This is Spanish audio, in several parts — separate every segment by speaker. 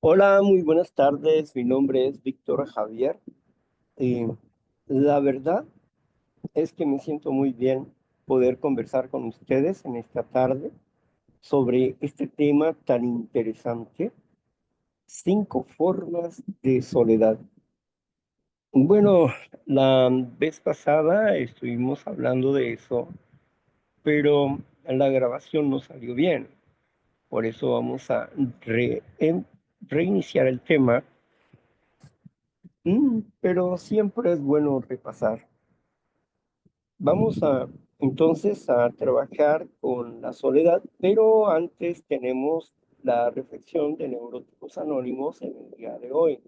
Speaker 1: Hola, muy buenas tardes. Mi nombre es Víctor Javier. Eh, la verdad es que me siento muy bien poder conversar con ustedes en esta tarde sobre este tema tan interesante, 5 formas de soledad. Bueno, la vez pasada estuvimos hablando de eso, pero la grabación no salió bien. Por eso vamos a reiniciar el tema. Pero siempre es bueno repasar. Vamos entonces a trabajar con la soledad, pero antes tenemos la reflexión de Neuróticos Anónimos en el día de hoy.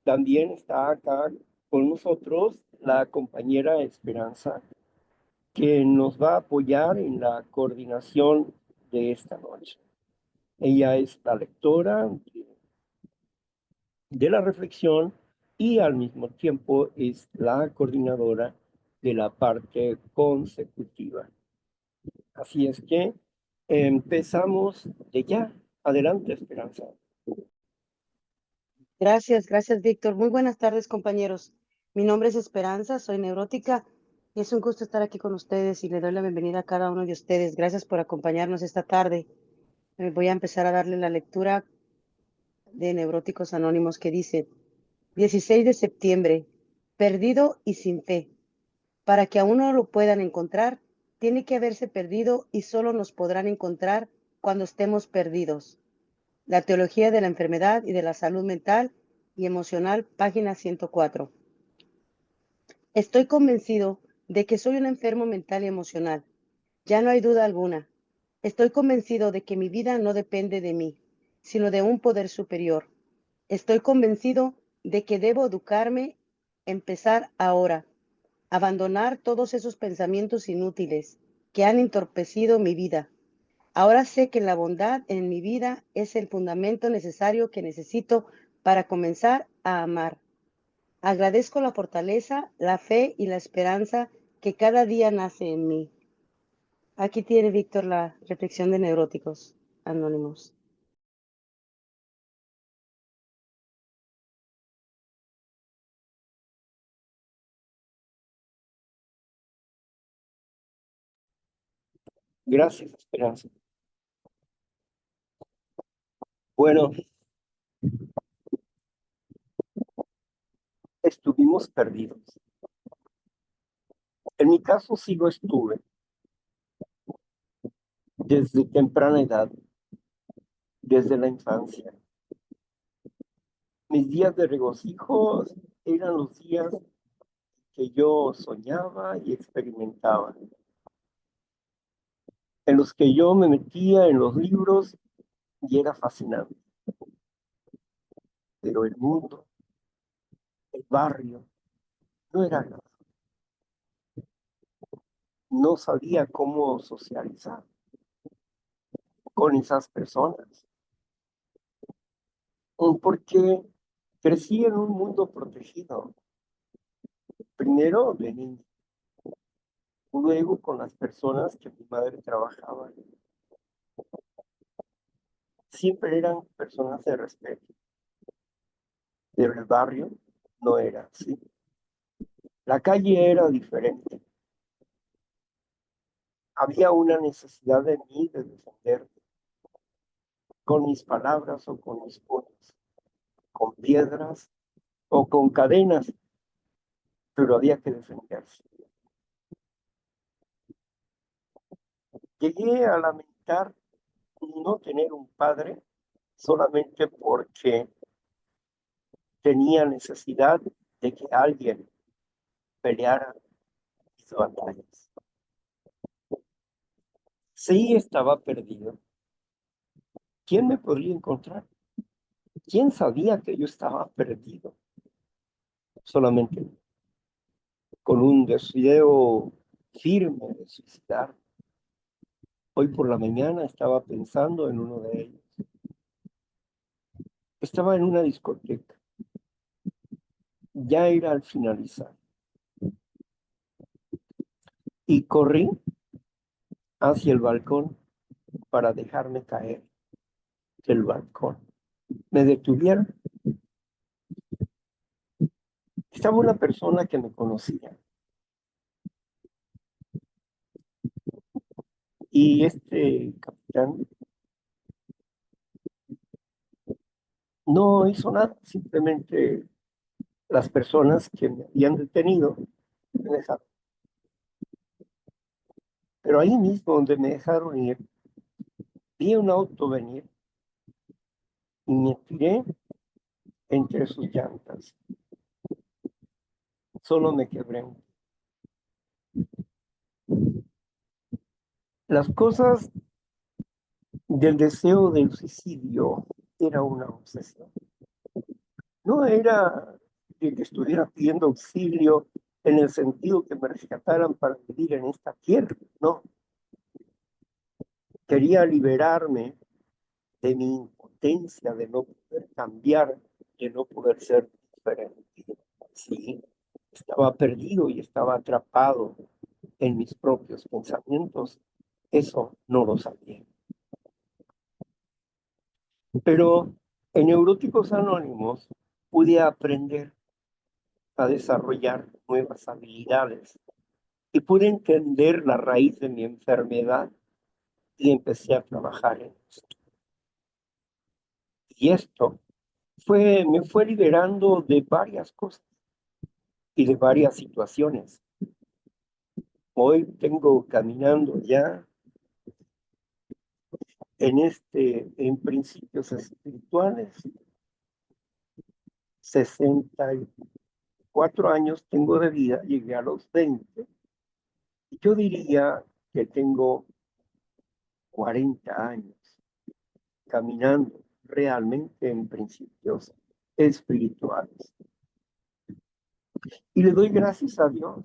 Speaker 1: También está acá con nosotros la compañera Esperanza, que nos va a apoyar en la coordinación de esta noche. Ella es la lectora de la reflexión y al mismo tiempo es la coordinadora de la parte consecutiva. Así es que empezamos de ya. Adelante, Esperanza.
Speaker 2: Gracias, Víctor. Muy buenas tardes, compañeros. Mi nombre es Esperanza, soy neurótica y es un gusto estar aquí con ustedes y le doy la bienvenida a cada uno de ustedes. Gracias por acompañarnos esta tarde. Voy a empezar a darle la lectura de Neuróticos Anónimos que dice: 16 de septiembre, perdido y sin fe. Para que a uno lo puedan encontrar, tiene que haberse perdido y solo nos podrán encontrar cuando estemos perdidos. La teología de la enfermedad y de la salud mental y emocional, página 104. Estoy convencido de que soy un enfermo mental y emocional. Ya no hay duda alguna. Estoy convencido de que mi vida no depende de mí, sino de un poder superior. Estoy convencido de que debo educarme, empezar ahora, abandonar todos esos pensamientos inútiles que han entorpecido mi vida. Ahora sé que la bondad en mi vida es el fundamento necesario que necesito para comenzar a amar. Agradezco la fortaleza, la fe y la esperanza que cada día nace en mí. Aquí tiene Víctor la reflexión de Neuróticos Anónimos.
Speaker 1: Gracias, Esperanza. Bueno, estuvimos perdidos. En mi caso, sí lo estuve desde temprana edad, desde la infancia. Mis días de regocijo eran los días que yo soñaba y experimentaba, en los que yo me metía en los libros y era fascinante. Pero el mundo, el barrio, no era nada. No sabía cómo socializar con esas personas, porque crecí en un mundo protegido, primero de niño, luego con las personas que mi madre trabajaba. Siempre eran personas de respeto, pero el barrio no era así. La calle era diferente. Había una necesidad de mí de defenderme, con mis palabras o con mis puños, con piedras o con cadenas, pero había que defenderse. Llegué a lamentar no tener un padre solamente porque tenía necesidad de que alguien peleara mis batallas. Sí, estaba perdido. ¿Quién me podría encontrar? ¿Quién sabía que yo estaba perdido? Solamente con un deseo firme de suicidar. Hoy por la mañana estaba pensando en uno de ellos. Estaba en una discoteca. Ya era al finalizar. Y corrí hacia el balcón para dejarme caer del balcón. me detuvieron. Estaba una persona que me conocía y este capitán no hizo nada, simplemente las personas que me habían detenido me dejaron. Pero ahí mismo donde me dejaron ir, vi un auto venir y me tiré entre sus llantas. Solo me quebré. Las cosas del deseo del suicidio era una obsesión. No era de que estuviera pidiendo auxilio en el sentido que me rescataran para vivir en esta tierra, no. Quería liberarme de mi impotencia, de no poder cambiar, de no poder ser diferente. Sí, estaba perdido y estaba atrapado en mis propios pensamientos. Eso no lo sabía. Pero en Neuróticos Anónimos pude aprender a desarrollar nuevas habilidades y pude entender la raíz de mi enfermedad y empecé a trabajar en esto. Y esto me fue liberando de varias cosas y de varias situaciones. Hoy tengo caminando ya en principios espirituales, 64 años tengo de vida, llegué a los 20, y yo diría que tengo 40 años caminando realmente en principios espirituales. Y le doy gracias a Dios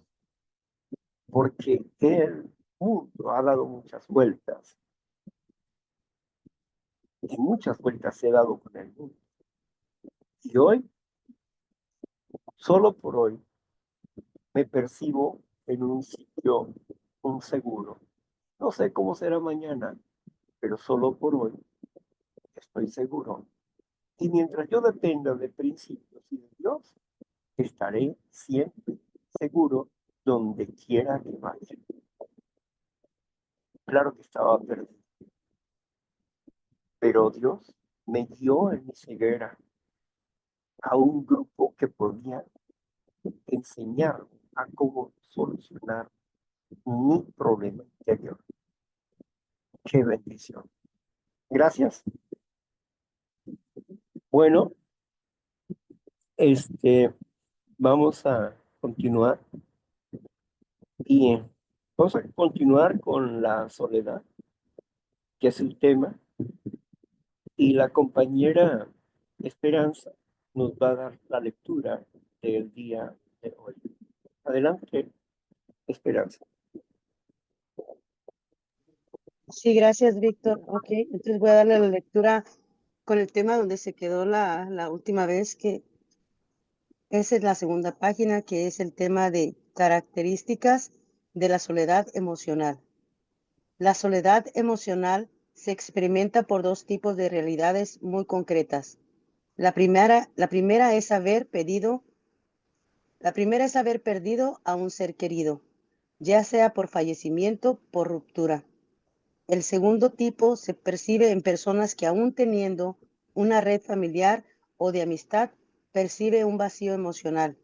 Speaker 1: porque el mundo ha dado muchas vueltas y muchas vueltas he dado con el mundo. Y hoy, solo por hoy, me percibo en un sitio, un seguro. No sé cómo será mañana, pero solo por hoy estoy seguro. Y mientras yo dependa de principios y de Dios, estaré siempre seguro donde quiera que vaya. Claro que estaba perdido, pero Dios me guió en mi ceguera a un grupo que podía enseñarme a cómo solucionar mi problema interior. Qué bendición. Gracias. Bueno, este, vamos a continuar y vamos a continuar con la soledad, que es el tema, y la compañera Esperanza nos va a dar la lectura del día de hoy. Adelante, Esperanza.
Speaker 2: Sí, gracias, Víctor. Ok, entonces voy a darle la lectura con el tema donde se quedó la última vez, que esa es la segunda página, que es el tema de características de la soledad emocional. La soledad emocional se experimenta por dos tipos de realidades muy concretas. La primera es haber perdido a un ser querido, ya sea por fallecimiento, por ruptura. El segundo tipo se percibe en personas que, aún teniendo una red familiar o de amistad, percibe un vacío emocional.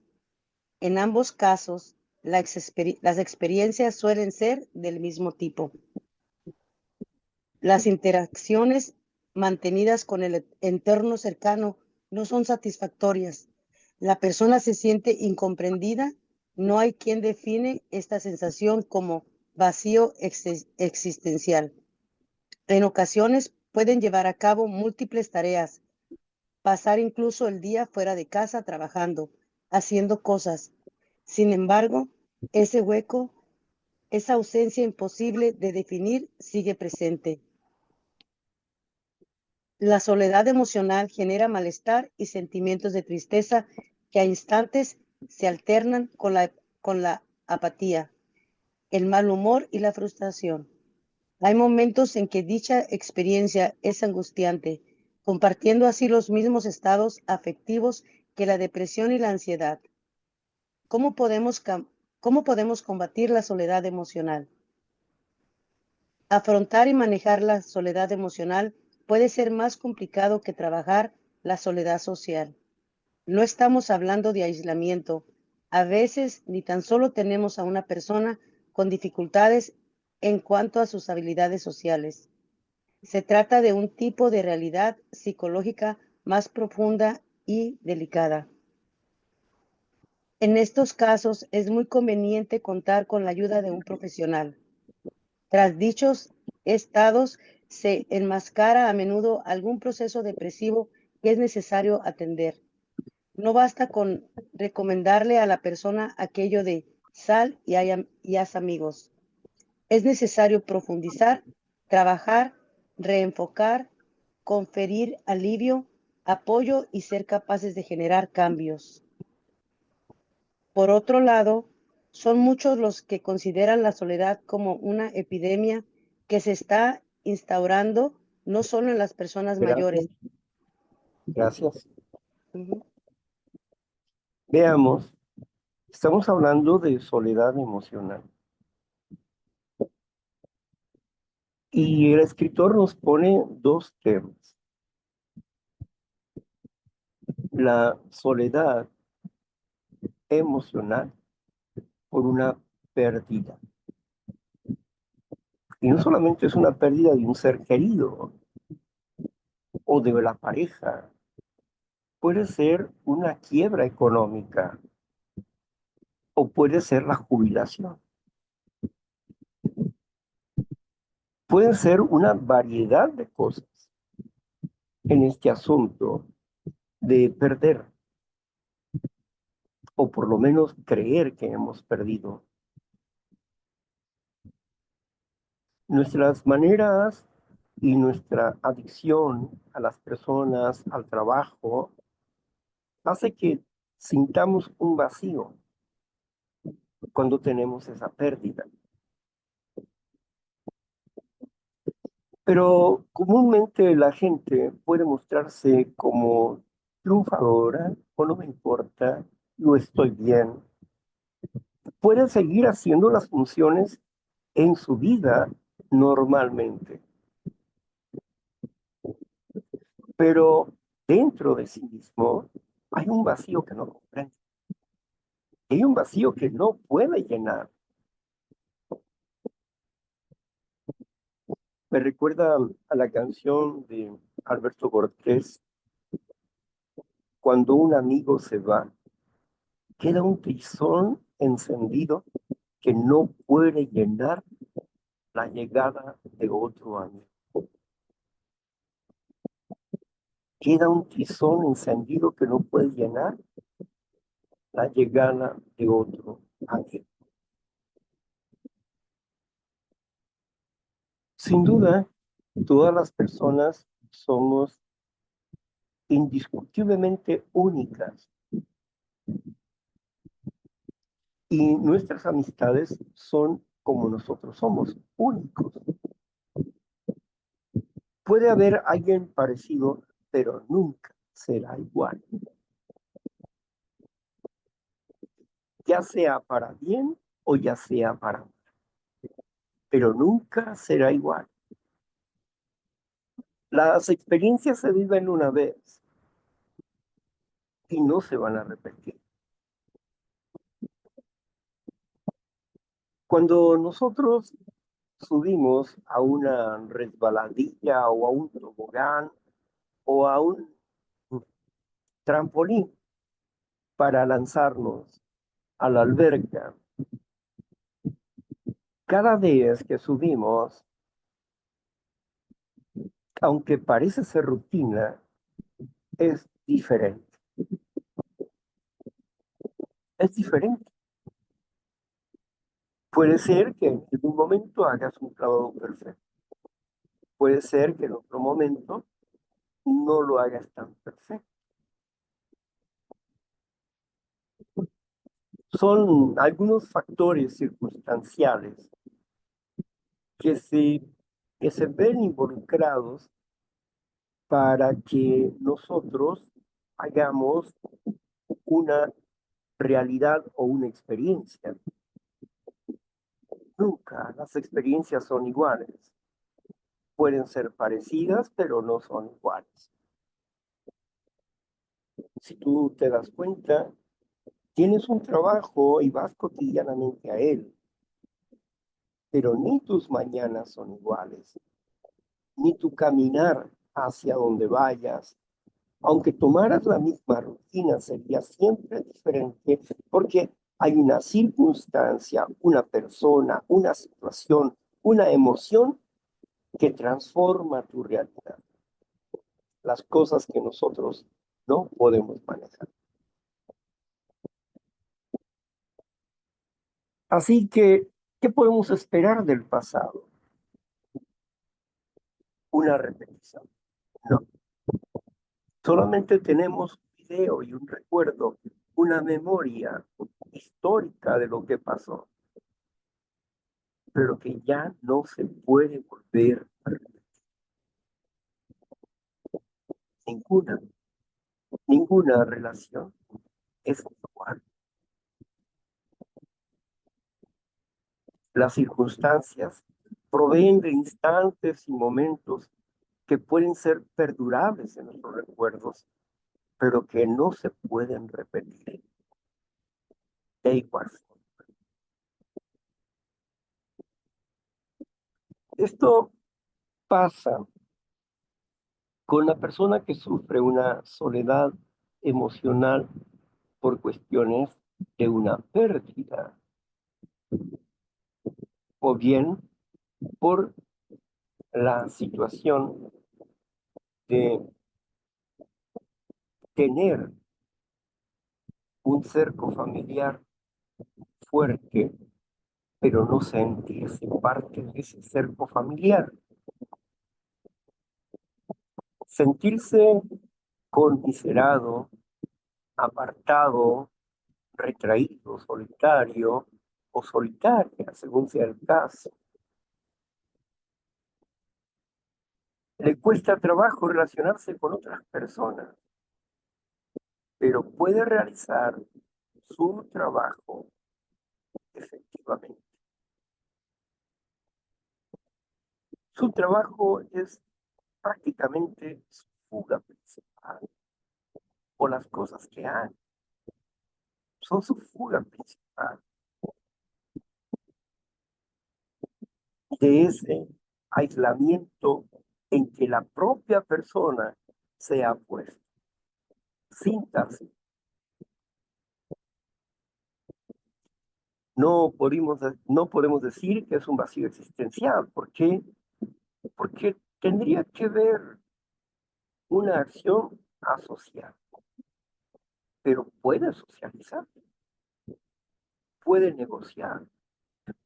Speaker 2: En ambos casos, las experiencias suelen ser del mismo tipo. Las interacciones mantenidas con el entorno cercano no son satisfactorias. La persona se siente incomprendida. No hay quien define esta sensación como vacío existencial. En ocasiones pueden llevar a cabo múltiples tareas, pasar incluso el día fuera de casa trabajando, haciendo cosas. Sin embargo, ese hueco, esa ausencia imposible de definir sigue presente. La soledad emocional genera malestar y sentimientos de tristeza que a instantes se alternan con la apatía, el mal humor y la frustración. Hay momentos en que dicha experiencia es angustiante, compartiendo así los mismos estados afectivos que la depresión y la ansiedad. ¿Cómo podemos, cómo podemos combatir la soledad emocional? Afrontar y manejar la soledad emocional puede ser más complicado que trabajar la soledad social. No estamos hablando de aislamiento. A veces ni tan solo tenemos a una persona con dificultades en cuanto a sus habilidades sociales. Se trata de un tipo de realidad psicológica más profunda y delicada. En estos casos es muy conveniente contar con la ayuda de un profesional. Tras dichos estados se enmascara a menudo algún proceso depresivo que es necesario atender. No basta con recomendarle a la persona aquello de sal y haz amigos. Es necesario profundizar, trabajar, reenfocar, conferir alivio, apoyo y ser capaces de generar cambios. Por otro lado, son muchos los que consideran la soledad como una epidemia que se está instaurando no solo en las personas
Speaker 1: Gracias,
Speaker 2: mayores.
Speaker 1: gracias.
Speaker 2: Ujú.
Speaker 1: Veamos, estamos hablando de soledad emocional. Y el escritor nos pone dos temas. La soledad emocional por una pérdida. Y no solamente es una pérdida de un ser querido o de la pareja, puede ser una quiebra económica o puede ser la jubilación. Puede ser una variedad de cosas en este asunto de perder o por lo menos creer que hemos perdido. Nuestras maneras y nuestra adicción a las personas, al trabajo, hace que sintamos un vacío cuando tenemos esa pérdida. Pero comúnmente la gente puede mostrarse como triunfadora o no me importa, yo estoy bien. Puede seguir haciendo las funciones en su vida normalmente, pero dentro de sí mismo hay un vacío que no comprende. Hay un vacío que no puede llenar. Me recuerda a la canción de Alberto Cortés, cuando un amigo se va, queda un tizón encendido que no puede llenar la llegada de otro amigo. Queda un tizón encendido que no puede llenar la llegada de otro amigo. Sin duda, todas las personas somos indiscutiblemente únicas y nuestras amistades son como nosotros somos, únicos. Puede haber alguien parecido, pero nunca será igual, ya sea para bien o ya sea para mal, pero nunca será igual. Las experiencias se viven una vez y no se van a repetir. Cuando nosotros subimos a una resbaladilla o a un tobogán o a un trampolín para lanzarnos a la alberca, cada vez que subimos, aunque parece ser rutina, es diferente. Es diferente. Puede ser que en algún momento hagas un clavado perfecto. Puede ser que en otro momento no lo hagas tan perfecto. Son algunos factores circunstanciales que se, que se ven involucrados para que nosotros hagamos una realidad o una experiencia. Nunca las experiencias son iguales. Pueden ser parecidas, pero no son iguales. Si tú te das cuenta, tienes un trabajo y vas cotidianamente a él, pero ni tus mañanas son iguales, ni tu caminar hacia donde vayas. Aunque tomaras la misma rutina, sería siempre diferente porque hay una circunstancia, una persona, una situación, una emoción que transforma tu realidad. Las cosas que nosotros no podemos manejar. Así que, ¿qué podemos esperar del pasado? Una repetición. No, solamente tenemos un video y un recuerdo, una memoria histórica de lo que pasó, pero que ya no se puede volver a repetir. Ninguna, ninguna relación es igual. Las circunstancias proveen de instantes y momentos que pueden ser perdurables en nuestros recuerdos, pero que no se pueden repetir de igual forma. Esto pasa con la persona que sufre una soledad emocional por cuestiones de una pérdida o bien por la situación de tener un cerco familiar fuerte, pero no sentirse parte de ese cerco familiar. Sentirse conmiserado, apartado, retraído, solitario o solitaria, según sea el caso. Le cuesta trabajo relacionarse con otras personas, pero puede realizar su trabajo efectivamente. Su trabajo es prácticamente su fuga principal, o las cosas que hace son su fuga principal de ese aislamiento en que la propia persona se ha puesto. Síntesis. No podemos decir que es un vacío existencial. ¿Por qué? Porque tendría que ver una acción asociada, pero puede socializar, puede negociar,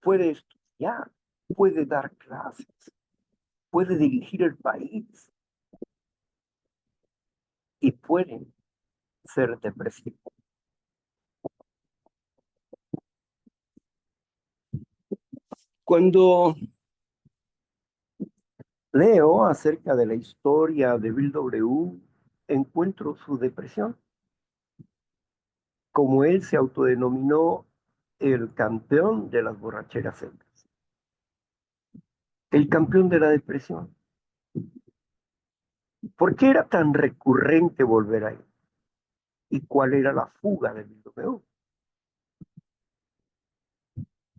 Speaker 1: puede estudiar, puede dar clases, puede dirigir el país y puede ser depresivo. Cuando leo acerca de la historia de Bill W., encuentro su depresión, como él se autodenominó el campeón de las borracheras secas, el campeón de la depresión. ¿Por qué era tan recurrente volver ahí? ¿Y cuál era la fuga de Bill W.?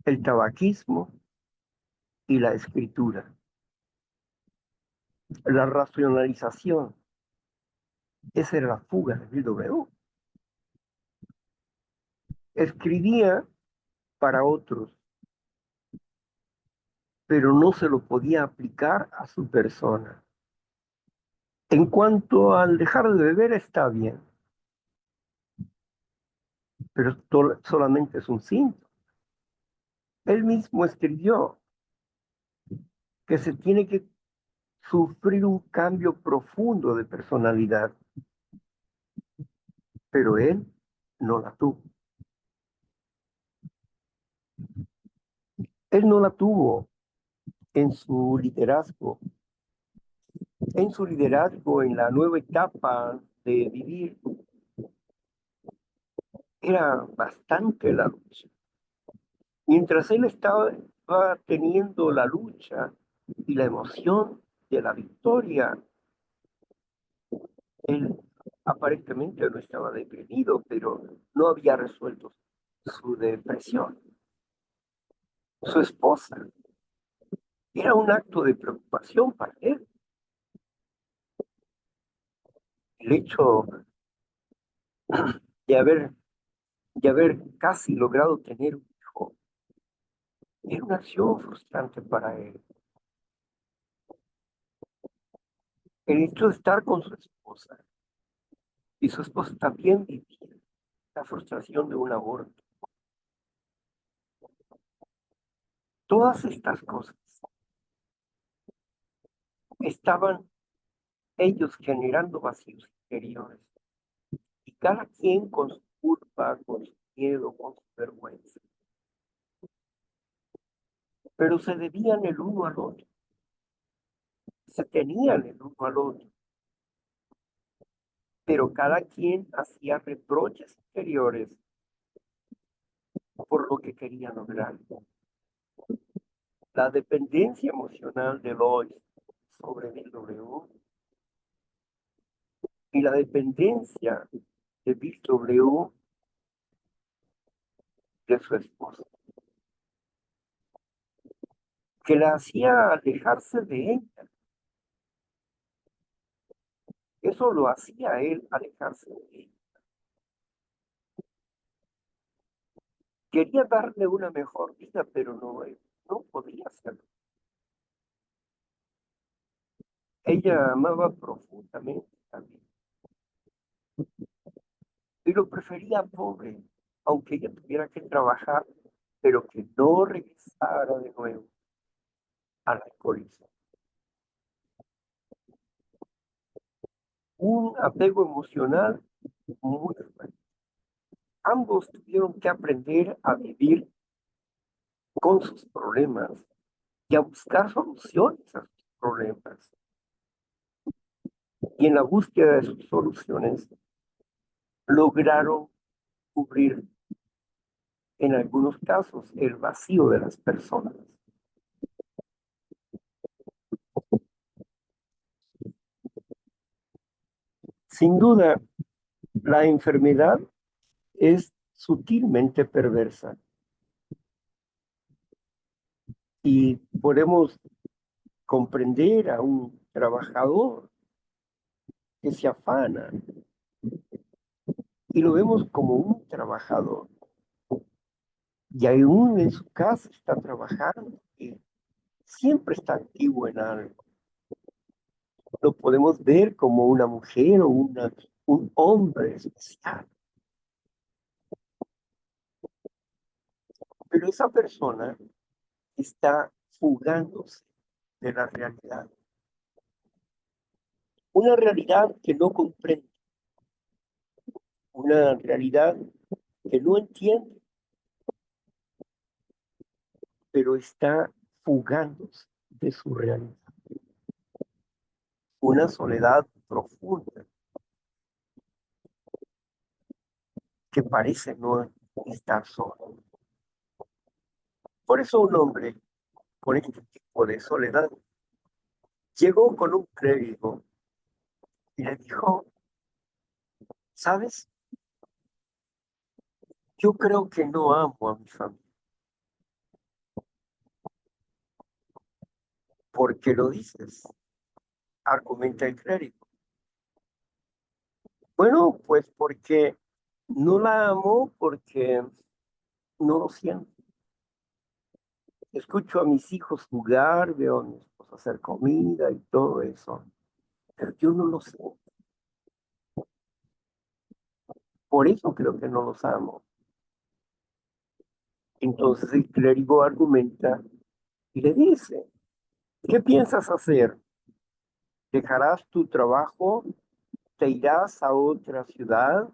Speaker 1: El tabaquismo y la escritura, la racionalización. Esa era la fuga de Bill W. Escribía para otros, pero no se lo podía aplicar a su persona. En cuanto al dejar de beber, está bien, pero solamente es un síntoma. Él mismo escribió que se tiene que sufrir un cambio profundo de personalidad, pero él no la tuvo. Él no la tuvo en su liderazgo, en su liderazgo en la nueva etapa de vivir, era bastante la lucha. Mientras él estaba teniendo la lucha y la emoción de la victoria, él aparentemente no estaba deprimido, pero no había resuelto su depresión. Su esposa era un acto de preocupación para él. El hecho de haber casi logrado tener un hijo era una acción frustrante para él. El hecho de estar con su esposa y su esposa también vivía la frustración de un aborto. Todas estas cosas estaban ellos generando vacíos interiores y cada quien con su culpa, con su miedo, con su vergüenza. Pero se debían el uno al otro, se tenían el uno al otro, pero cada quien hacía reproches interiores por lo que quería lograr. La dependencia emocional de Lois sobre Bill W y la dependencia de Bill W de su esposa, que la hacía alejarse de ella. Eso lo hacía él alejarse de ella. Quería darle una mejor vida, pero no podía hacerlo. Ella amaba profundamente también y lo prefería pobre, aunque ella tuviera que trabajar, pero que no regresara de nuevo al alcoholismo. Un apego emocional muy fuerte. Ambos tuvieron que aprender a vivir con sus problemas y a buscar soluciones a sus problemas. Y en la búsqueda de sus soluciones lograron cubrir en algunos casos el vacío de las personas. Sin duda, la enfermedad es sutilmente perversa y podemos comprender a un trabajador que se afana y lo vemos como un trabajador y aún en su casa está trabajando y siempre está activo en algo. Lo podemos ver como una mujer o un hombre especial, pero esa persona está fugándose de la realidad. Una realidad que no comprende, una realidad que no entiende, pero está fugándose de su realidad. Una soledad profunda que parece no estar solo. Por eso un hombre con este tipo de soledad llegó con un clérigo y le dijo, ¿sabes? Yo creo que no amo a mi familia. ¿Por qué lo dices? Argumenta el clérigo. Bueno, pues porque no la amo porque no lo siento. Escucho a mis hijos jugar, veo a mi esposa hacer comida y todo eso, pero yo no lo sé. Por eso creo que no los amo. Entonces el clérigo argumenta y le dice, ¿qué piensas hacer? ¿Dejarás tu trabajo? ¿Te irás a otra ciudad?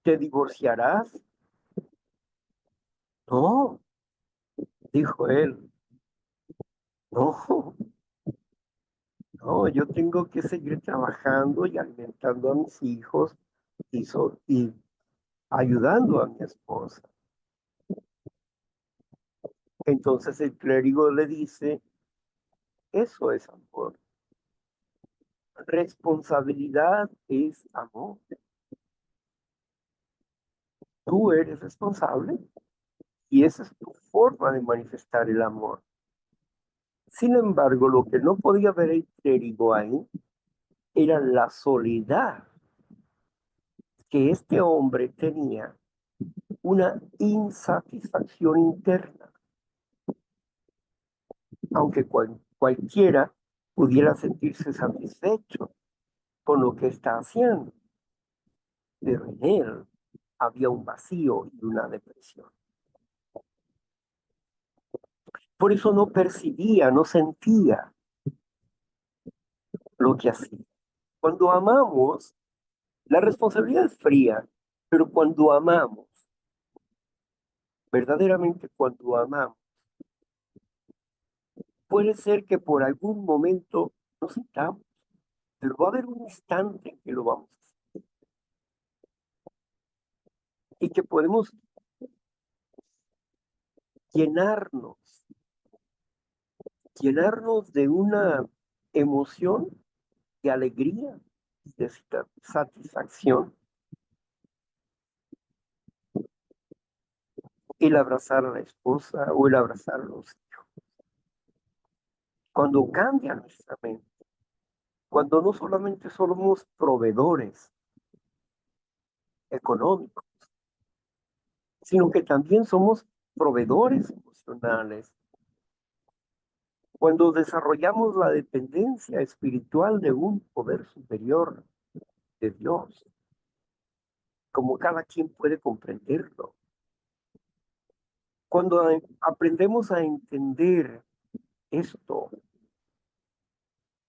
Speaker 1: ¿Te divorciarás? No, dijo él, no, No, yo tengo que seguir trabajando y alimentando a mis hijos y ayudando a mi esposa. Entonces el clérigo le dice, eso es amor. Responsabilidad es amor. Tú eres responsable y esa es tu forma de manifestar el amor. Sin embargo, lo que no podía ver el clérigo ahí era la soledad que este hombre tenía, una insatisfacción interna, aunque cualquiera pudiera sentirse satisfecho con lo que está haciendo, pero en él había un vacío y una depresión. Por eso no percibía, no sentía lo que hacía. Cuando amamos, la responsabilidad es fría, pero cuando amamos, verdaderamente cuando amamos, puede ser que por algún momento nos sintamos, pero va a haber un instante en que lo vamos a hacer y que podemos llenarnos, llenarnos de una emoción de alegría, de satisfacción, el abrazar a la esposa o el abrazar a los hijos. Cuando cambia nuestra mente, cuando no solamente somos proveedores económicos, sino que también somos proveedores emocionales, cuando desarrollamos la dependencia espiritual de un poder superior de Dios, como cada quien puede comprenderlo, cuando aprendemos a entender esto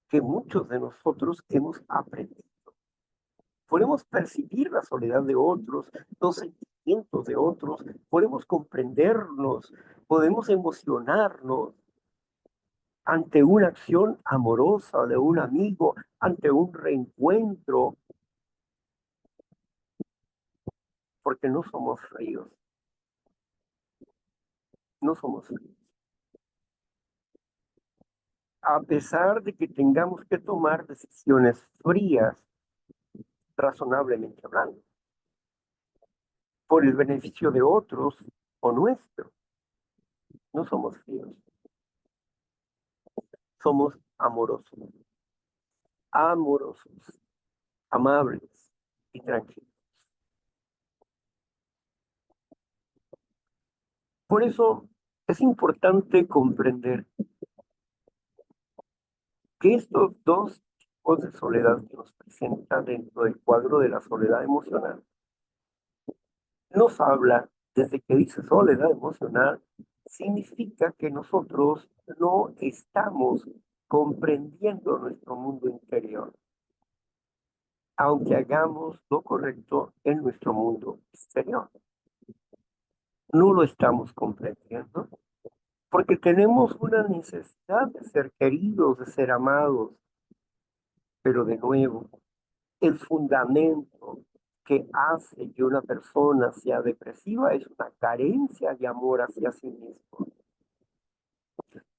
Speaker 1: que muchos de nosotros hemos aprendido, podemos percibir la soledad de otros, los sentimientos de otros, podemos comprenderlos, podemos emocionarnos ante una acción amorosa de un amigo, ante un reencuentro, porque no somos fríos, no somos fríos. A pesar de que tengamos que tomar decisiones frías, razonablemente hablando, por el beneficio de otros o nuestro, no somos fríos, somos amorosos, amorosos, amables y tranquilos. Por eso es importante comprender que estos dos tipos de soledad que nos presentan dentro del cuadro de la soledad emocional nos habla, desde que dice soledad emocional, significa que nosotros no estamos comprendiendo nuestro mundo interior, aunque hagamos lo correcto en nuestro mundo exterior. No lo estamos comprendiendo porque tenemos una necesidad de ser queridos, de ser amados, pero de nuevo, el fundamento que hace que una persona sea depresiva es una carencia de amor hacia sí mismo.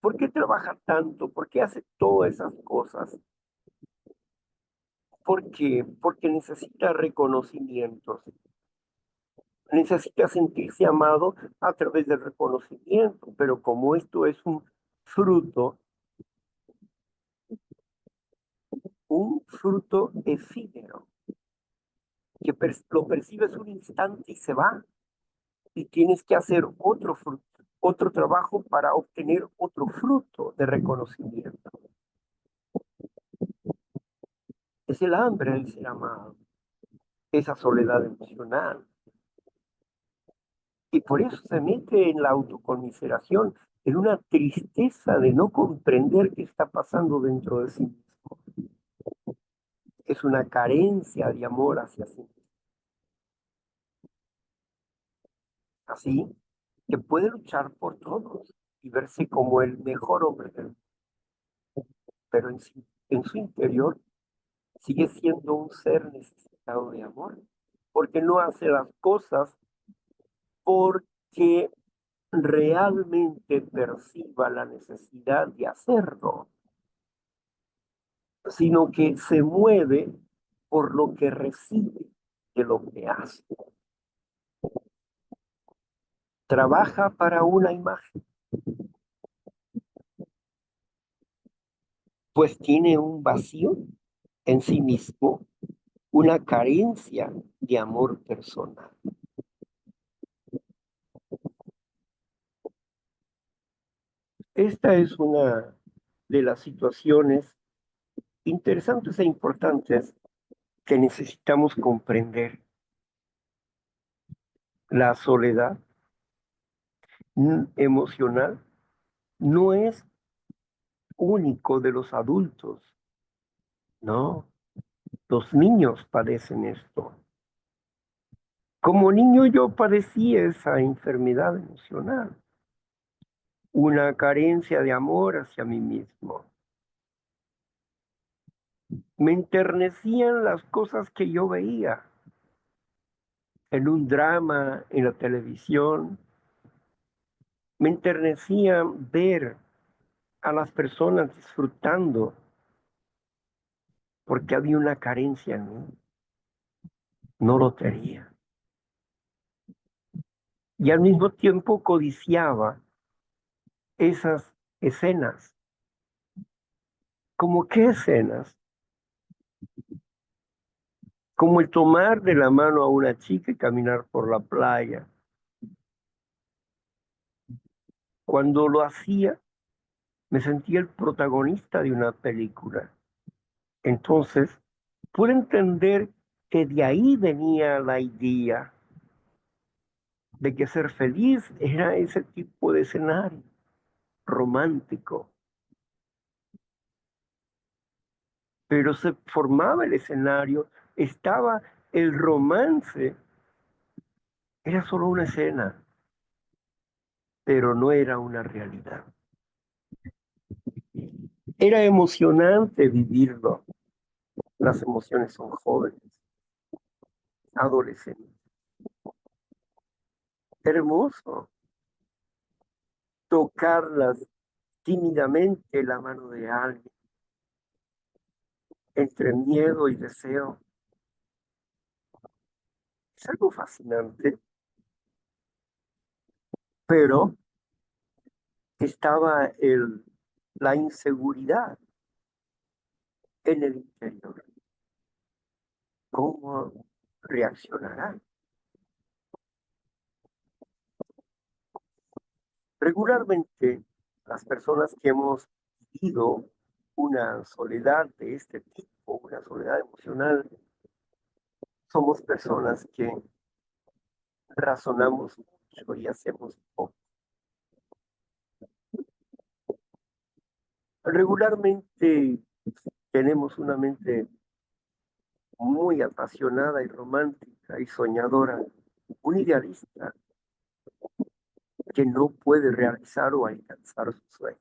Speaker 1: ¿Por qué trabaja tanto? ¿Por qué hace todas esas cosas? ¿Por qué? Porque necesita reconocimientos, necesita sentirse amado a través del reconocimiento, pero como esto es un fruto efímero, que lo percibes un instante y se va, y tienes que hacer otro fruto, otro trabajo para obtener otro fruto de reconocimiento. Es el hambre del ser amado, esa soledad emocional. Y por eso se mete en la autoconmiseración, en una tristeza de no comprender qué está pasando dentro de sí mismo. Es una carencia de amor hacia sí mismo. Así que puede luchar por todos y verse como el mejor hombre del mundo, pero en sí. en su interior sigue siendo un ser necesitado de amor, porque no hace las cosas porque realmente perciba la necesidad de hacerlo, sino que se mueve por lo que recibe de lo que hace. Trabaja para una imagen, pues tiene un vacío en sí mismo, una carencia de amor personal. Esta es una de las situaciones interesantes e importantes que necesitamos comprender. La soledad emocional no es único de los adultos, no, los niños padecen esto. Como niño yo padecí esa enfermedad emocional, una carencia de amor hacia mí mismo. Me enternecían las cosas que yo veía en un drama, en la televisión. Me enternecía ver a las personas disfrutando porque había una carencia en mí. No lo tenía. Y al mismo tiempo codiciaba esas escenas. ¿Cómo qué escenas? Como el tomar de la mano a una chica y caminar por la playa. Cuando lo hacía, me sentía el protagonista de una película. Entonces, pude entender que de ahí venía la idea de que ser feliz era ese tipo de escenario romántico. Pero se formaba el escenario, estaba el romance, era solo una escena, pero no era una realidad. Era emocionante vivirlo. Las emociones son jóvenes, adolescentes. Hermoso tocarlas tímidamente la mano de alguien, entre miedo y deseo. Es algo fascinante, pero estaba la inseguridad en el interior. ¿Cómo reaccionará? Regularmente, las personas que hemos vivido una soledad de este tipo, una soledad emocional, somos personas que razonamos mucho y hacemos poco. Regularmente tenemos una mente muy apasionada y romántica y soñadora, un idealista que no puede realizar o alcanzar su sueño.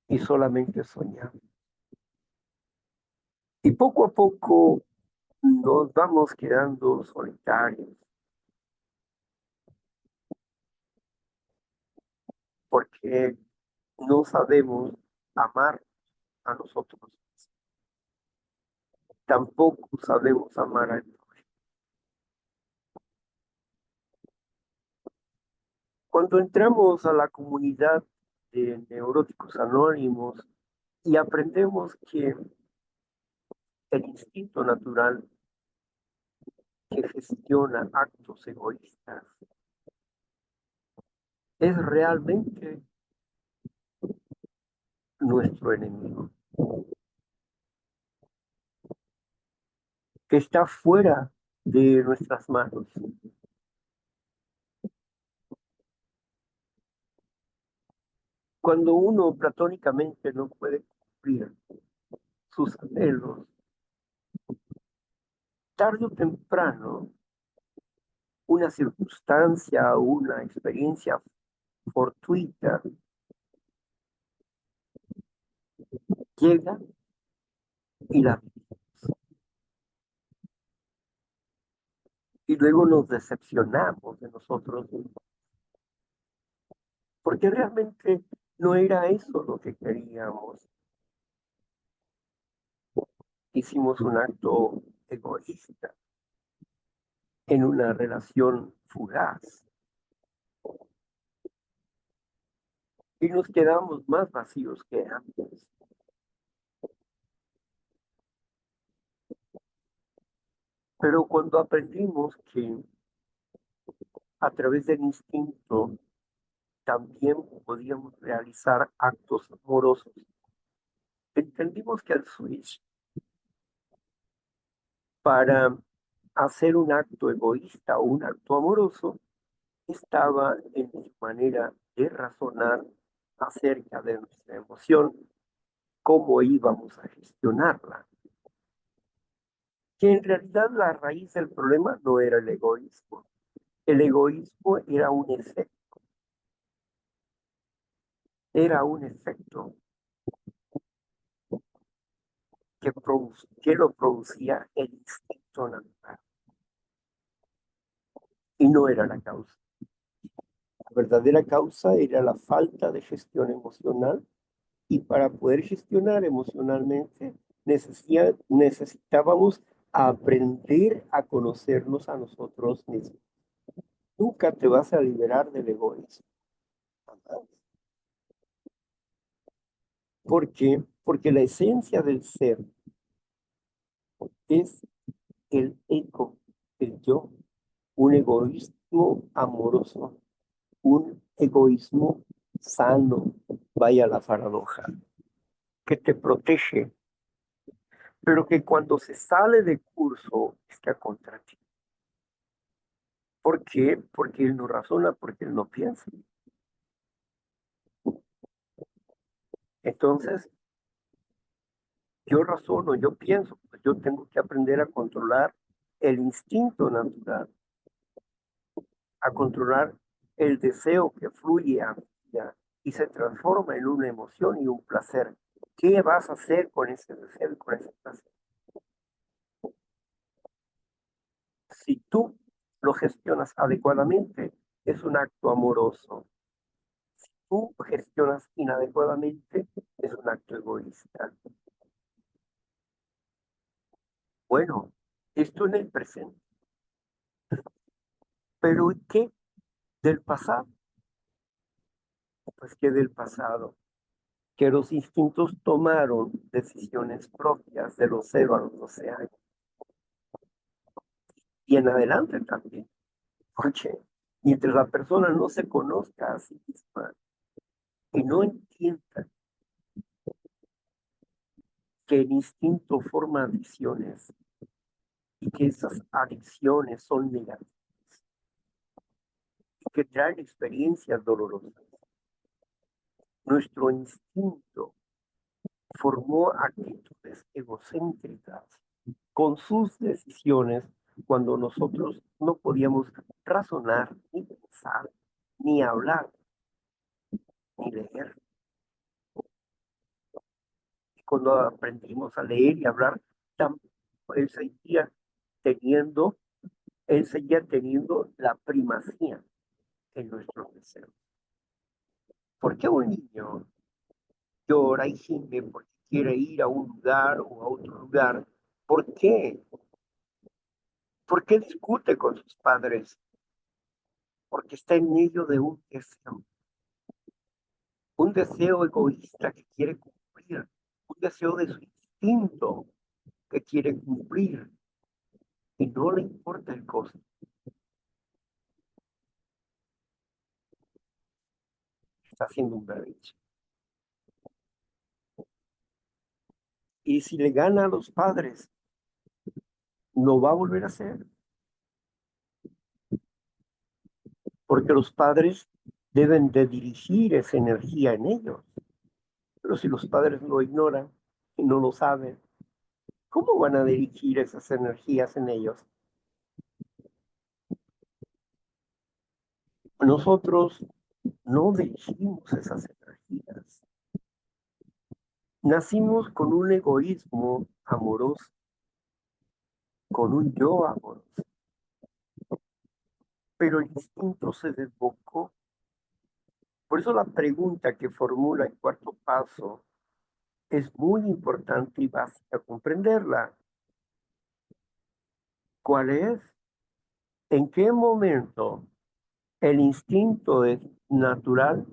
Speaker 1: Y solamente soñamos. Y poco a poco nos vamos quedando solitarios porque no sabemos amar a nosotros. Tampoco sabemos amar a Dios. Cuando entramos a la comunidad de neuróticos anónimos y aprendemos que el instinto natural que gestiona actos egoístas es realmente nuestro enemigo, que está fuera de nuestras manos. Cuando uno platónicamente no puede cumplir sus anhelos, tarde o temprano, una circunstancia o una experiencia fortuita llega y la y luego nos decepcionamos de nosotros mismos, porque realmente no era eso lo que queríamos. Hicimos un acto egoísta en una relación fugaz y nos quedamos más vacíos que antes. Pero cuando aprendimos que a través del instinto también podíamos realizar actos amorosos, entendimos que el switch para hacer un acto egoísta o un acto amoroso estaba en su manera de razonar acerca de nuestra emoción, cómo íbamos a gestionarla. Que en realidad la raíz del problema no era el egoísmo. El egoísmo era un efecto que lo producía el instinto natural y no era la causa. La verdadera causa era la falta de gestión emocional y para poder gestionar emocionalmente necesitábamos aprender a conocernos a nosotros mismos. Nunca te vas a liberar del egoísmo. ¿Por qué? Porque la esencia del ser es el ego, el yo, un egoísmo amoroso, un egoísmo sano, vaya la paradoja, que te protege, pero que cuando se sale de curso está contra ti. ¿Por qué? Porque él no razona, porque él no piensa. Entonces, yo razono, yo pienso, pues yo tengo que aprender a controlar el instinto natural, a controlar el deseo que fluye a mi vida y se transforma en una emoción y un placer. ¿Qué vas a hacer con ese deseo y con ese placer? Si tú lo gestionas adecuadamente, es un acto amoroso. Si tú gestionas inadecuadamente, es un acto egoísta. Bueno, esto en el presente. Pero ¿qué del pasado? Pues que del pasado, que los instintos tomaron decisiones propias de los 0 a los 12 años y en adelante también. Porque mientras la persona no se conozca a sí misma y no entienda que el instinto forma adicciones y que esas adicciones son negativas y que traen experiencias dolorosas, nuestro instinto formó actitudes egocéntricas con sus decisiones cuando nosotros no podíamos razonar, ni pensar, ni hablar, ni leer. Y cuando aprendimos a leer y hablar, él seguía teniendo, él seguía teniendo la primacía en nuestros deseos. ¿Por qué un niño llora y gime porque quiere ir a un lugar o a otro lugar? ¿Por qué? ¿Por qué discute con sus padres? Porque está en medio de un deseo egoísta que quiere cumplir, un deseo de su instinto que quiere cumplir y no le importa el costo. Está haciendo un berrinche. Y si le gana a los padres, no va a volver a ser, porque los padres deben de dirigir esa energía en ellos. Pero si los padres lo ignoran y no lo saben, ¿cómo van a dirigir esas energías en ellos? Nosotros no dirigimos esas energías. Nacimos con un egoísmo amoroso, con un yo amoroso, pero el instinto se desbocó. Por eso la pregunta que formula el cuarto paso es muy importante y básica comprenderla. ¿Cuál es? ¿En qué momento el instinto es natural?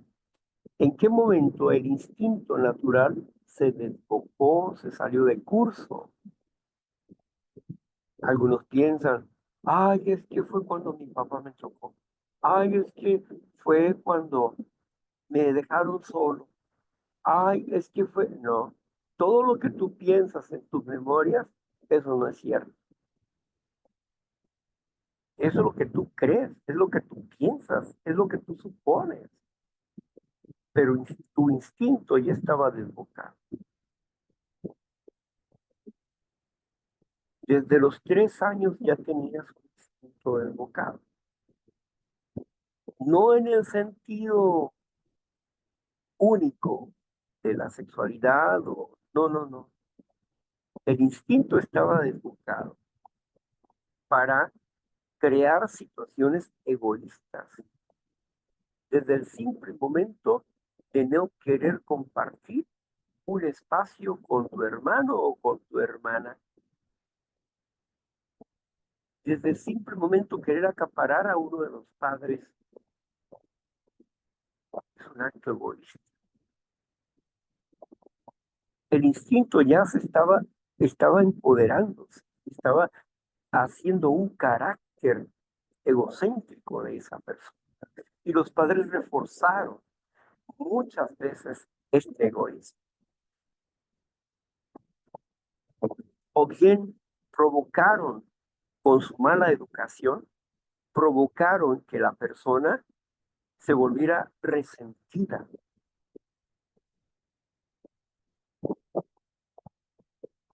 Speaker 1: ¿En qué momento el instinto natural se desbocó, se salió de curso? Algunos piensan, ay, es que fue cuando mi papá me chocó. Ay, es que fue cuando me dejaron solo. Ay, es que fue... No, todo lo que tú piensas en tus memorias, eso no es cierto. Eso es lo que tú crees, es lo que tú piensas, es lo que tú supones. Pero tu instinto ya estaba desbocado. Desde los 3 años ya tenías un instinto desbocado. No en el sentido único de la sexualidad o no, no, no. El instinto estaba desbocado para crear situaciones egoístas. Desde el simple momento de no querer compartir un espacio con tu hermano o con tu hermana. Desde el simple momento querer acaparar a uno de los padres es un acto egoísta. El instinto ya estaba empoderándose, estaba haciendo un carácter egocéntrico de esa persona. Y los padres reforzaron muchas veces este egoísmo. O bien provocaron con su mala educación, provocaron que la persona se volviera resentida.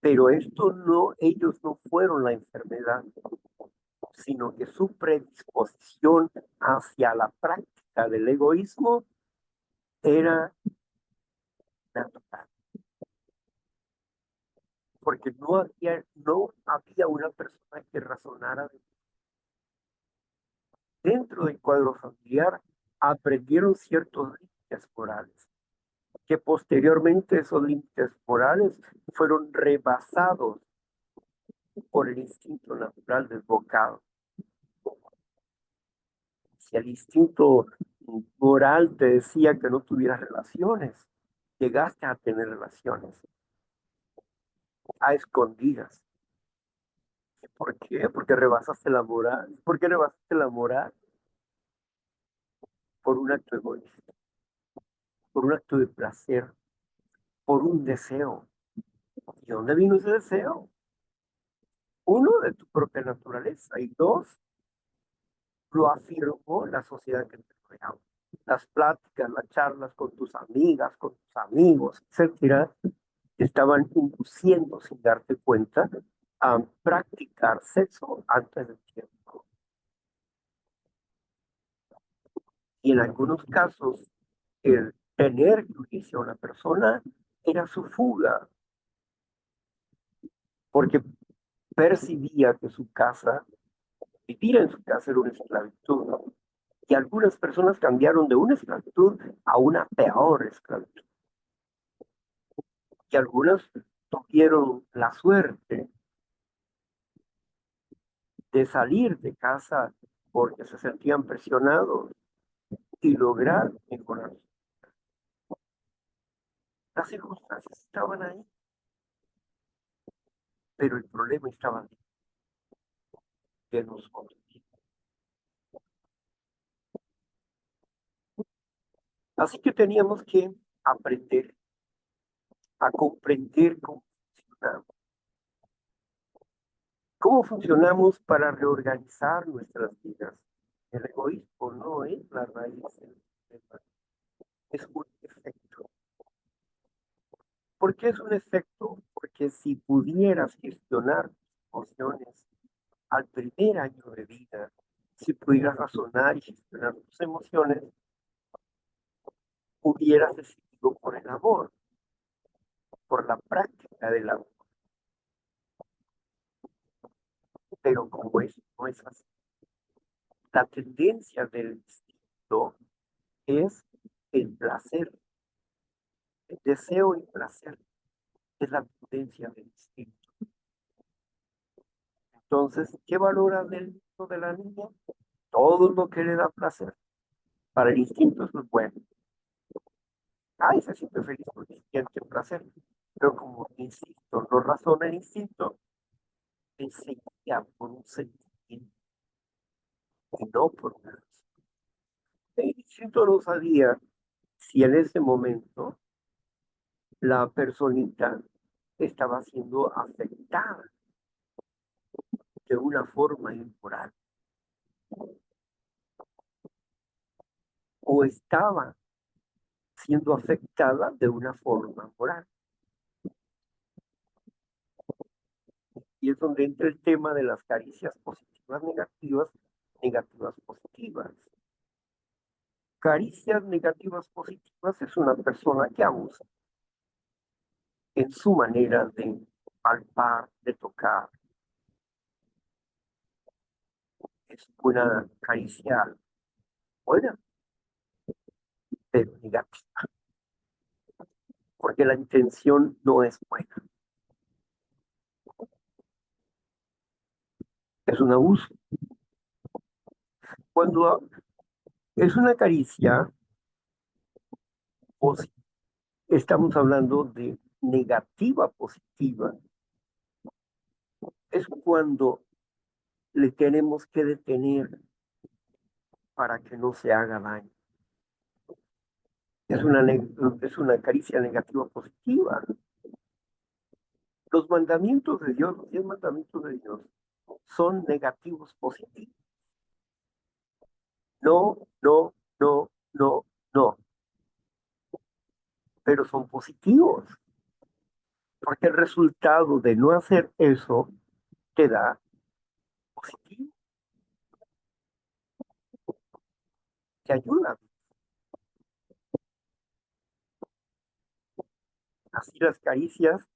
Speaker 1: Pero esto no, ellos no fueron la enfermedad, sino que su predisposición hacia la práctica del egoísmo era natural, porque no había una persona que razonara dentro del cuadro familiar, aprendieron ciertos límites morales, que posteriormente esos límites morales fueron rebasados por el instinto natural desbocado. Si el instinto moral te decía que no tuvieras relaciones, llegaste a tener relaciones a escondidas. ¿Por qué? Porque rebasaste la moral. ¿Por qué rebasaste la moral? Por un acto egoísta, por un acto de placer, por un deseo. ¿Y dónde vino ese deseo? Uno, de tu propia naturaleza, y dos, lo afirmó la sociedad que te rodeaba. Las pláticas, las charlas con tus amigas, con tus amigos, etcétera, te estaban induciendo sin darte cuenta a practicar sexo antes del tiempo. Y en algunos casos, el tener juicio a una persona era su fuga, porque percibía que su casa, vivir en su casa era una esclavitud, ¿no? Y algunas personas cambiaron de una esclavitud a una peor esclavitud. Y algunas tuvieron la suerte de salir de casa porque se sentían presionados y lograr mejorar. Las circunstancias estaban ahí, pero el problema estaba de nosotros. Así que teníamos que aprender a comprender cómo funcionamos para reorganizar nuestras vidas. El egoísmo no es la raíz del problema, es un efecto. ¿Por qué es un efecto? Porque si pudieras gestionar tus emociones al primer año de vida, si pudieras razonar y gestionar tus emociones, hubieras decidido por el amor. por la práctica del amor. Pero como eso no es así, la tendencia del instinto es el placer, el deseo y placer, es la tendencia del instinto. Entonces, ¿qué valora del niño de la niña? Todo lo que le da placer. Para el instinto eso es bueno. Ay, se siente feliz porque siente placer. Pero como, insisto, no razona el instinto, enseguida por un sentimiento y no por una razón. El instinto no sabía si en ese momento la personita estaba siendo afectada de una forma inmoral o estaba siendo afectada de una forma moral. Y es donde entra el tema de las caricias positivas, negativas, negativas, positivas. Caricias negativas, positivas es una persona que abusa en su manera de palpar, de tocar. Es una caricia buena, pero negativa, porque la intención no es buena. Es un abuso. Cuando es una caricia, o si estamos hablando de negativa positiva, es cuando le tenemos que detener para que no se haga daño. Es una caricia negativa positiva. Los mandamientos de Dios, los 10 mandamientos de Dios, son negativos positivos. No, no, no, no, no. Pero son positivos. Porque el resultado de no hacer eso te da positivo, te ayuda. Así las caricias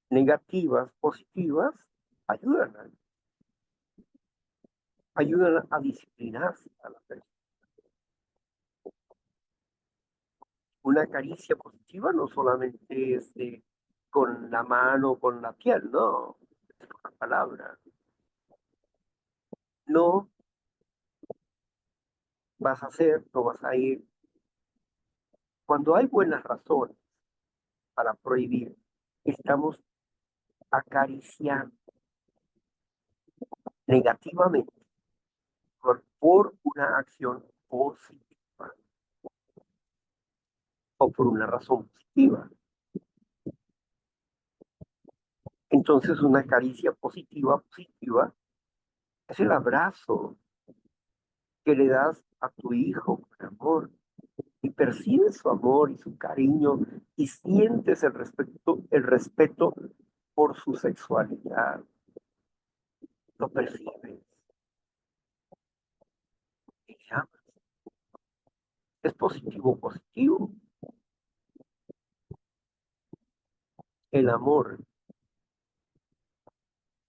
Speaker 1: negativas, positivas, ayudan ayudan a disciplinarse a la persona. Una caricia positiva no solamente es con la mano, con la piel, no, es una palabra. No vas a hacer, no vas a ir. Cuando hay buenas razones para prohibir, estamos acariciando negativamente por una acción positiva o por una razón positiva. Entonces, una caricia positiva, es el abrazo que le das a tu hijo con amor y percibes su amor y su cariño y sientes el respeto por su sexualidad. Lo percibes y llamas. Es positivo. El amor,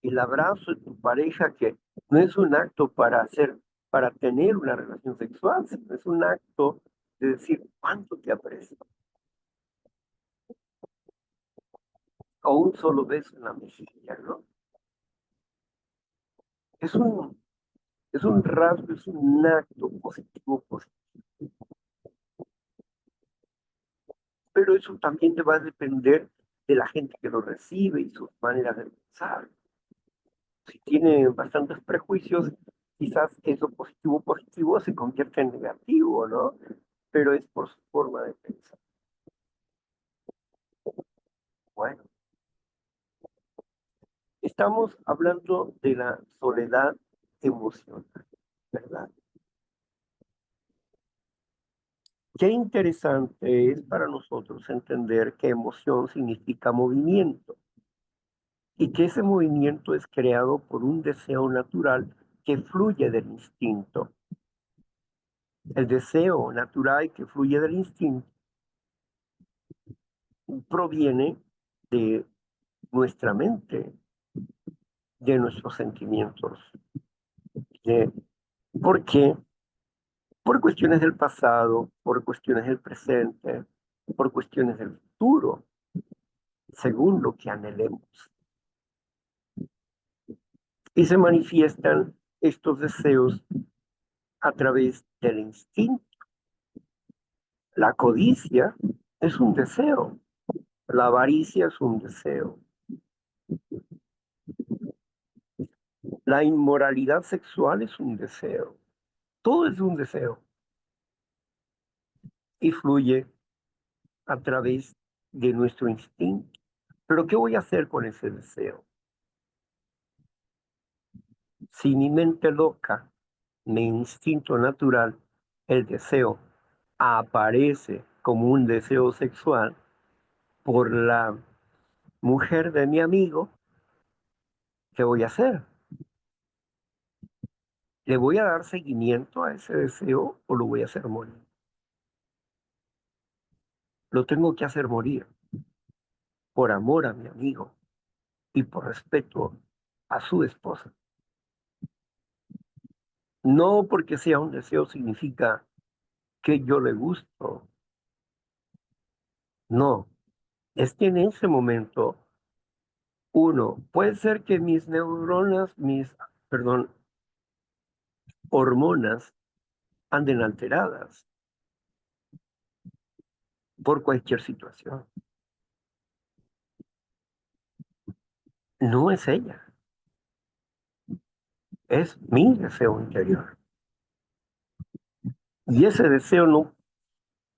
Speaker 1: el abrazo de tu pareja que no es un acto para tener una relación sexual, sino es un acto de decir cuánto te aprecio. O un solo beso en la mejilla, ¿no? Es un, es un rasgo, es un acto positivo. Pero eso también te va a depender de la gente que lo recibe y sus maneras de pensar. Si tiene bastantes prejuicios, quizás eso positivo se convierte en negativo, ¿no? Pero es por su forma de pensar. Bueno, estamos hablando de la soledad emocional, ¿verdad? Qué interesante es para nosotros entender que emoción significa movimiento y que ese movimiento es creado por un deseo natural que fluye del instinto. El deseo natural que fluye del instinto proviene de nuestra mente, de nuestros sentimientos. De, ¿Por qué? Por cuestiones del pasado, por cuestiones del presente, por cuestiones del futuro, según lo que anhelemos. Y se manifiestan estos deseos a través del instinto. La codicia es un deseo, la avaricia es un deseo, la inmoralidad sexual es un deseo, todo es un deseo y fluye a través de nuestro instinto. Pero ¿qué voy a hacer con ese deseo? Si mi mente loca, mi instinto natural, el deseo, aparece como un deseo sexual por la mujer de mi amigo, ¿qué voy a hacer? ¿Le voy a dar seguimiento a ese deseo o lo voy a hacer morir? Lo tengo que hacer morir por amor a mi amigo y por respeto a su esposa. No porque sea un deseo significa que yo le gusto. No, es que en ese momento, uno, puede ser que mis neuronas, perdón, hormonas anden alteradas por cualquier situación. No es ella, es mi deseo interior. Y ese deseo no,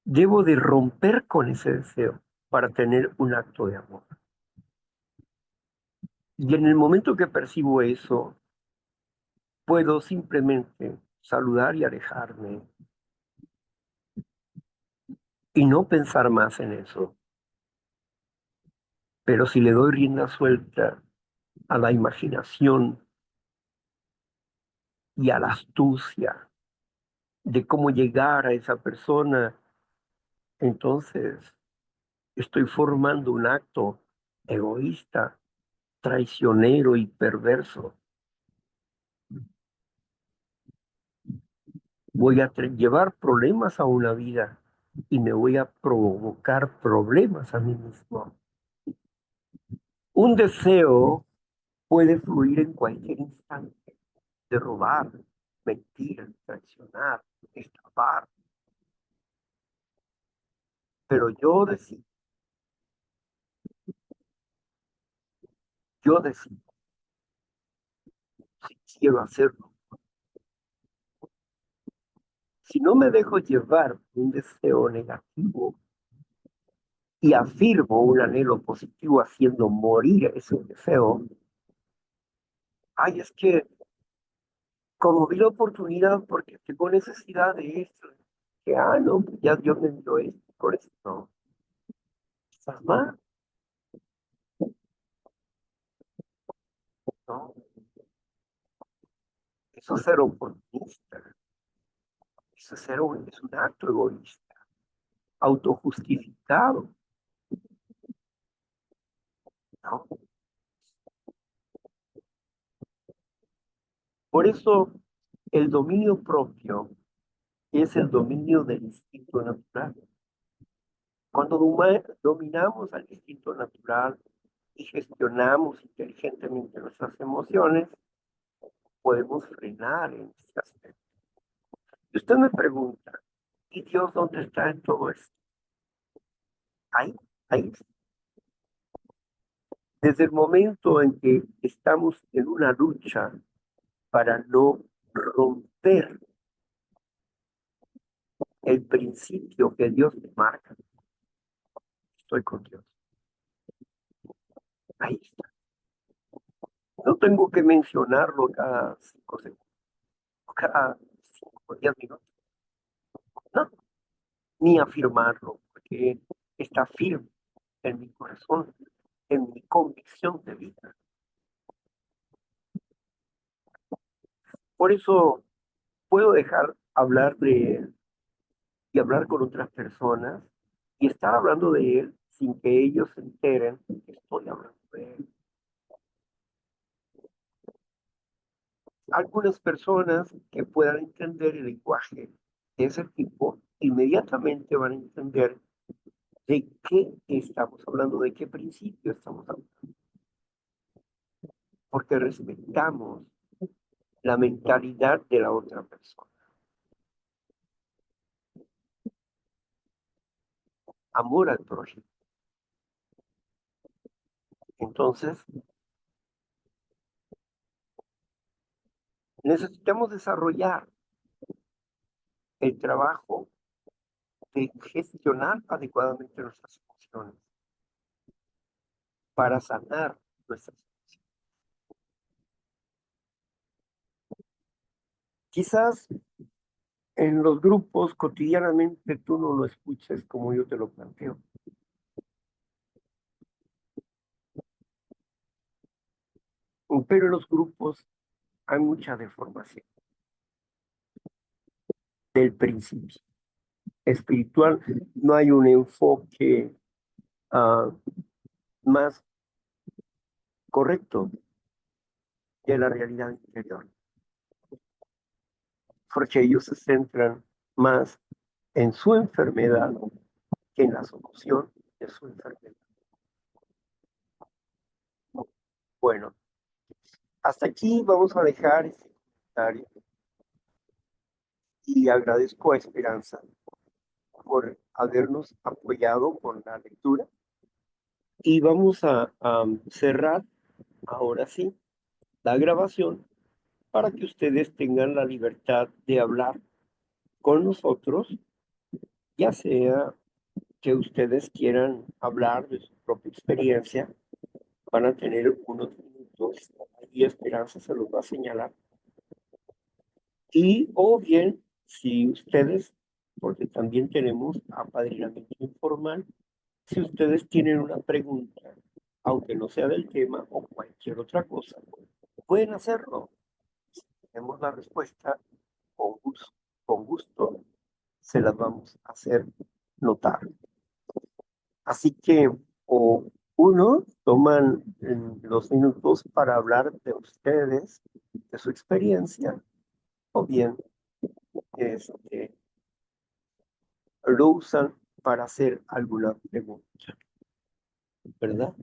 Speaker 1: debo de romper con ese deseo para tener un acto de amor. Y en el momento que percibo eso, puedo simplemente saludar y alejarme y no pensar más en eso. Pero si le doy rienda suelta a la imaginación y a la astucia de cómo llegar a esa persona, entonces estoy formando un acto egoísta, traicionero y perverso. Voy a llevar problemas a una vida y me voy a provocar problemas a mí mismo. Un deseo puede fluir en cualquier instante, de robar, mentir, traicionar, estafar, pero yo decido si quiero hacerlo. Si no me dejo llevar un deseo negativo y afirmo un anhelo positivo haciendo morir ese deseo, ay, es que como vi la oportunidad porque tengo necesidad de esto, que, no, pues ya Dios me dio esto, por eso no, estás mal, no, eso es ser oportunista, eso es un acto egoísta, autojustificado, ¿no? Por eso el dominio propio es el dominio del instinto natural. Cuando dominamos al instinto natural y gestionamos inteligentemente nuestras emociones, podemos frenar en ese aspecto. Y usted me pregunta, ¿y Dios dónde está en todo esto? Ahí, ahí. Desde el momento en que estamos en una lucha para no romper el principio que Dios me marca, estoy con Dios. Ahí está. No tengo que mencionarlo cada 5 segundos, cada 5 o 10 minutos. No, ni afirmarlo, porque está firme en mi corazón, en mi convicción de vida. Por eso puedo dejar hablar de él y hablar con otras personas y estar hablando de él sin que ellos se enteren que estoy hablando de él. Algunas personas que puedan entender el lenguaje de ese tipo, inmediatamente van a entender de qué estamos hablando, de qué principio estamos hablando, porque respetamos la mentalidad de la otra persona. Amor al prójimo. Entonces, necesitamos desarrollar el trabajo de gestionar adecuadamente nuestras emociones para sanar nuestras emociones. Quizás en los grupos cotidianamente tú no lo escuches como yo te lo planteo. Pero en los grupos hay mucha deformación del principio espiritual. No hay un enfoque más correcto de la realidad interior, porque ellos se centran más en su enfermedad que en la solución de su enfermedad. Bueno, hasta aquí vamos a dejar este comentario y agradezco a Esperanza por habernos apoyado con la lectura y vamos a cerrar ahora sí la grabación para que ustedes tengan la libertad de hablar con nosotros, ya sea que ustedes quieran hablar de su propia experiencia, van a tener unos minutos y Esperanza se los va a señalar. Y o bien, si ustedes, porque también tenemos apadrinamiento informal, si ustedes tienen una pregunta, aunque no sea del tema o cualquier otra cosa, pueden hacerlo. Si tenemos la respuesta, con gusto se las vamos a hacer notar. Así que, o uno, toman los minutos para hablar de ustedes, de su experiencia, o bien lo usan para hacer alguna pregunta, ¿verdad?